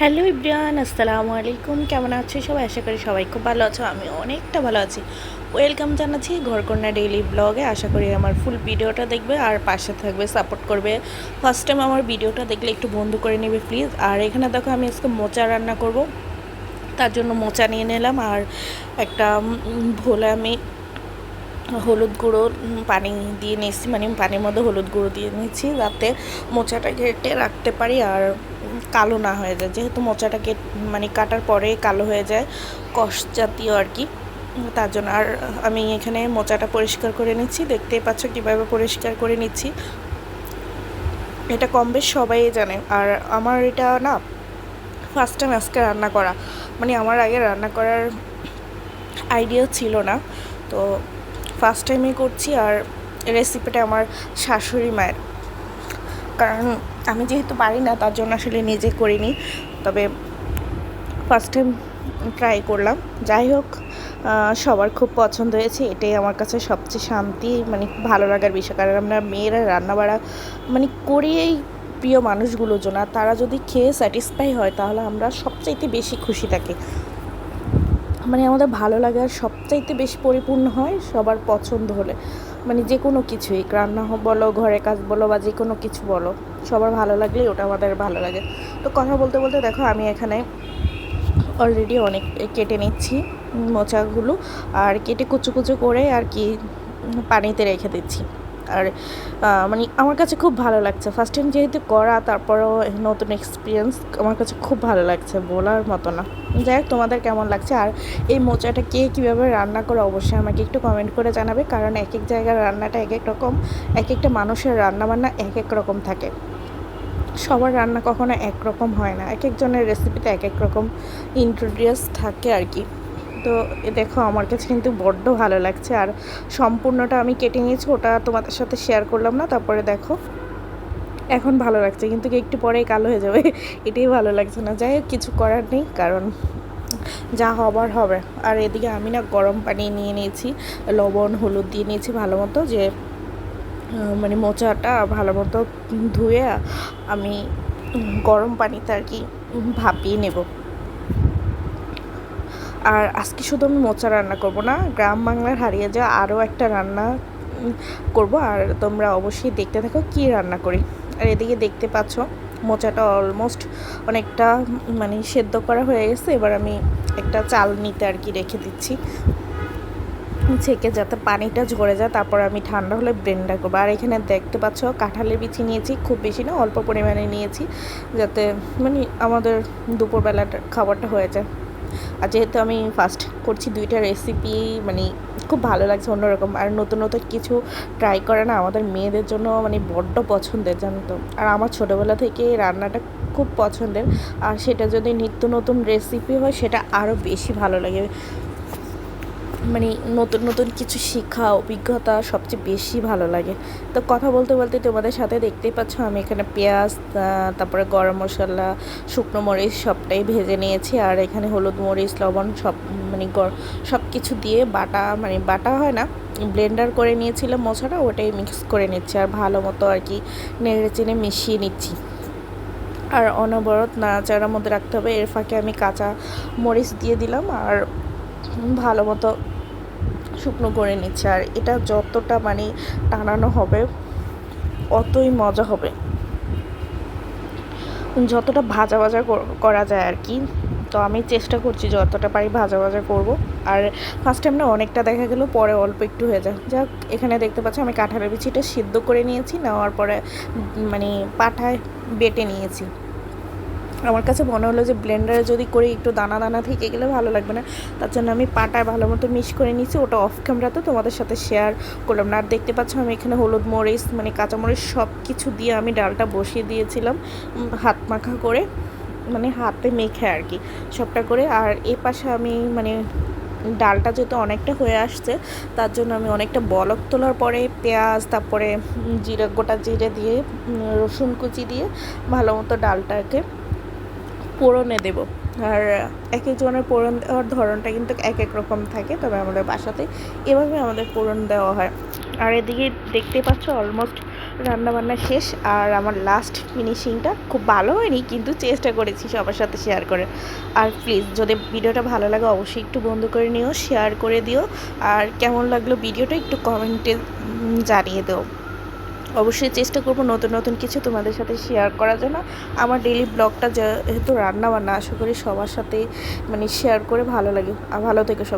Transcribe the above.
Hello ইব্রিয়ান, আসসালামু আলাইকুম। কেমন আছো সবাই? আশা করি সবাই খুব ভালো আছো। আমি অনেকটা ভালো আছি। ওয়েলকাম জানাচ্ছি ঘরকন্যা ডেইলি ব্লগে। আশা করি আমার ফুল ভিডিওটা দেখবে আর পাশে থাকবে, সাপোর্ট করবে। ফার্স্ট টাইম আমার ভিডিওটা দেখলে একটু বন্ধু করে নেবে প্লিজ। আর এখানে দেখো আমি আজকে মোচা রান্না করব, তার জন্য মোচা নিয়ে নিলাম। আর একটা ভোলে আমি হলুদ গুঁড়ো পানি দিয়ে নিয়েছি, মানে পানির মধ্যে হলুদ গুঁড়ো দিয়ে নিয়েছি যাতে মোচাটা কেটে রাখতে পারি আর কালো না হয়ে যায়, যেহেতু মোচাটা মানে কাটার পরে কালো হয়ে যায়, কষ জাতীয় আর কি। তার জন্য আর আমি এখানে মোচাটা পরিষ্কার করে নিচ্ছি, দেখতেই পাচ্ছ কীভাবে পরিষ্কার করে নিচ্ছি। এটা কম বেশ সবাই জানে। আর আমার এটা না ফার্স্ট টাইম আজকে রান্না করা, মানে আমার আগে রান্না করার আইডিয়া ছিল না, তো ফার্স্ট টাইমই করছি। আর রেসিপিটা আমার শাশুড়ি মায়ের, কারণ আমি যেহেতু পারি না তার জন্য আসলে নিজে করিনি, তবে ফার্স্ট টাইম ট্রাই করলাম। যাই হোক, সবার খুব পছন্দ হয়েছে, এটাই আমার কাছে সবচেয়ে শান্তি, মানে ভালো লাগার বিষয়। কারণ আমরা মেয়েরা রান্নাবাড়া মানে করিয়েই প্রিয় মানুষগুলোর জন্য, তারা যদি খেয়ে স্যাটিসফাই হয় তাহলে আমরা সবচাইতে বেশি খুশি থাকি। মানে আমাদের ভালো লাগে আর সবচাইতে বেশি পরিপূর্ণ হয় সবার পছন্দ হলে, মানে যে কোনো কিছুই, রান্না বলো, ঘরে কাজ বলো, বা যে কোনো কিছু বলো, সবার ভালো লাগলেই ওটা আমাদের ভালো লাগে। তো কথা বলতে বলতে দেখো আমি এখানে অলরেডি অনেক কেটে নিচ্ছি মোচাগুলো, আর কেটে কুচো কুচো করে আর কি পানিতে রেখে দিচ্ছি। আর মানে আমার কাছে খুব ভালো লাগছে, ফার্স্ট টাইম যেহেতু করা, তারপরেও নতুন এক্সপিরিয়েন্স, আমার কাছে খুব ভালো লাগছে, বলার মতো না। যাই হোক, তোমাদের কেমন লাগছে আর এই মোচাটা কে কীভাবে রান্না করে অবশ্যই আমাকে একটু কমেন্ট করে জানাবে, কারণ এক এক জায়গার রান্নাটা এক এক রকম, এক একটা মানুষের রান্নাবান্না এক এক রকম থাকে, সবার রান্না কখনো একরকম হয় না, এক একজনের রেসিপিতে এক এক রকম ইনগ্রিডিয়েন্টস থাকে আর কি। তো দেখো আমার কাছে কিন্তু বড্ড ভালো লাগছে, আর সম্পূর্ণটা আমি কেটে নিয়েছি, ওটা তোমাদের সাথে শেয়ার করলাম না। তারপরে দেখো এখন ভালো লাগছে, কিন্তু একটু পরেই কালো হয়ে যাবে, এটাই ভালো লাগছে না। যাই হোক, কিছু করার নেই, কারণ যা হবার হবে। আর এদিকে আমি না গরম পানি নিয়ে নিয়েছি, লবণ হলুদ দিয়ে নিয়েছি ভালো মতো, যে মানে মোচাটা ভালো মতো ধুয়ে আমি গরম পানিতে আর কি ভাপিয়ে নেব। আর আজকে শুধু আমি মোচা রান্না করব না, গ্রাম বাংলার হারিয়ে যাওয়া আরও একটা রান্না করব, আর তোমরা অবশ্যই দেখতে থাকো কী রান্না করি। আর এদিকে দেখতে পাচ্ছ মোচাটা অলমোস্ট অনেকটা মানে সেদ্ধ করা হয়ে গেছে, এবার আমি একটা চাল নিতে আর কি রেখে দিচ্ছি ছেঁকে, যাতে পানিটা ঝরে যায়, তারপর আমি ঠান্ডা হলে ব্লেন্ডার করবো। আর এখানে দেখতে পাচ্ছ কাঁঠালের বিচি নিয়েছি, খুব বেশি না, অল্প পরিমাণে নিয়েছি, যাতে মানে আমাদের দুপুরবেলাটার খাবারটা হয়ে যায়। আর যেহেতু আমি ফার্স্ট করছি দুইটা রেসিপি, মানে খুব ভালো লাগছে, অন্যরকম। আর নতুন নতুন কিছু ট্রাই করে না আমাদের মেয়েদের জন্য মানে বড্ড পছন্দের, জানো তো। আর আমার ছোটোবেলা থেকে রান্নাটা খুব পছন্দের, আর সেটা যদি নিত্য নতুন রেসিপি হয় সেটা আরও বেশি ভালো লাগে, মানে নতুন নতুন কিছু শেখা, অভিজ্ঞতা সবচেয়ে বেশি ভালো লাগে। তো কথা বলতে বলতে তোমাদের সাথে দেখতেই পাচ্ছ আমি এখানে পেঁয়াজ, তারপরে গরম মশলা, শুকনো মরিচ সবটাই ভেজে নিয়েছি। আর এখানে হলুদ মরিচ লবণ সব মানে সব কিছু দিয়ে বাটা, মানে বাটা হয় না, ব্লেন্ডার করে নিয়েছিলাম মশলাটা, ওটাই মিক্স করে নিচ্ছি, আর ভালো মতো আর কি নেড়ে চেড়ে মিশিয়ে নিচ্ছি। আর অনবরত নাড়াচাড়ার মধ্যে রাখতে হবে। এর ফাঁকে আমি কাঁচা মরিচ দিয়ে দিলাম, আর ভালো মতো শুকনো করে নিচ্ছে। আর এটা যতটা মানে টানানো হবে অতই মজা হবে, যতটা ভাজা ভাজা করা যায় আর কি। তো আমি চেষ্টা করছি যতটা পারি ভাজা ভাজা করব। আর ফার্স্ট টাইম না অনেকটা দেখা গেল, পরে অল্প একটু হয়ে যায়। যাক, এখানে দেখতে পাচ্ছি আমি কাঁঠালের বিচিটা সিদ্ধ করে নিয়েছি, নেওয়ার পরে মানে পাটায় বেটে নিয়েছি। আমার কাছে মনে হলো যে ব্লেন্ডারে যদি করি একটু দানা দানা থেকে গেলে ভালো লাগবে না, তার জন্য আমি পাটায় ভালো মতো মিক্স করে নিয়েছি। ওটা অফ ক্যামেরাতে তোমাদের সাথে শেয়ার করলাম না। আর দেখতে পাচ্ছ আমি এখানে হলুদ মরিচ মানে কাঁচামরিচ সব কিছু দিয়ে আমি ডালটা বসিয়ে দিয়েছিলাম হাত মাখা করে, মানে হাতে মেখে আর কি সবটা করে। আর এ পাশে আমি মানে ডালটা যেহেতু অনেকটা হয়ে আসছে, তার জন্য আমি অনেকটা বলক তোলার পরে পেঁয়াজ, তারপরে জিরা, গোটা জিরে দিয়ে রসুন কুচি দিয়ে ভালো মতো ডালটাকে পোড়নে দেব। আর এক একজনের পোড়ন দেওয়ার ধরনটা কিন্তু এক এক রকম থাকে, তবে আমাদের বাসাতে এভাবে আমাদের পোড়ন দেওয়া হয়। আর এদিকে দেখতে পাচ্ছ অলমোস্ট রান্নাবান্না শেষ, আর আমার লাস্ট ফিনিশিংটা খুব ভালো হয়নি, কিন্তু চেষ্টা করেছি সবার সাথে শেয়ার করে। আর প্লিজ যদি ভিডিওটা ভালো লাগে অবশ্যই একটু বন্ধ করে নিও, শেয়ার করে দিও, আর কেমন লাগলো ভিডিওটা একটু কমেন্টে জানিয়ে দাও। অবশ্যই চেষ্টা করব নতুন নতুন কিছু তোমাদের সাথে শেয়ার করার জন্য। আমার ডেইলি ব্লগটা যেহেতু রান্নাবান্না, আশা করি সবার সাথে শেয়ার করে ভালো লাগে। আর ভালো থেকো সবাই।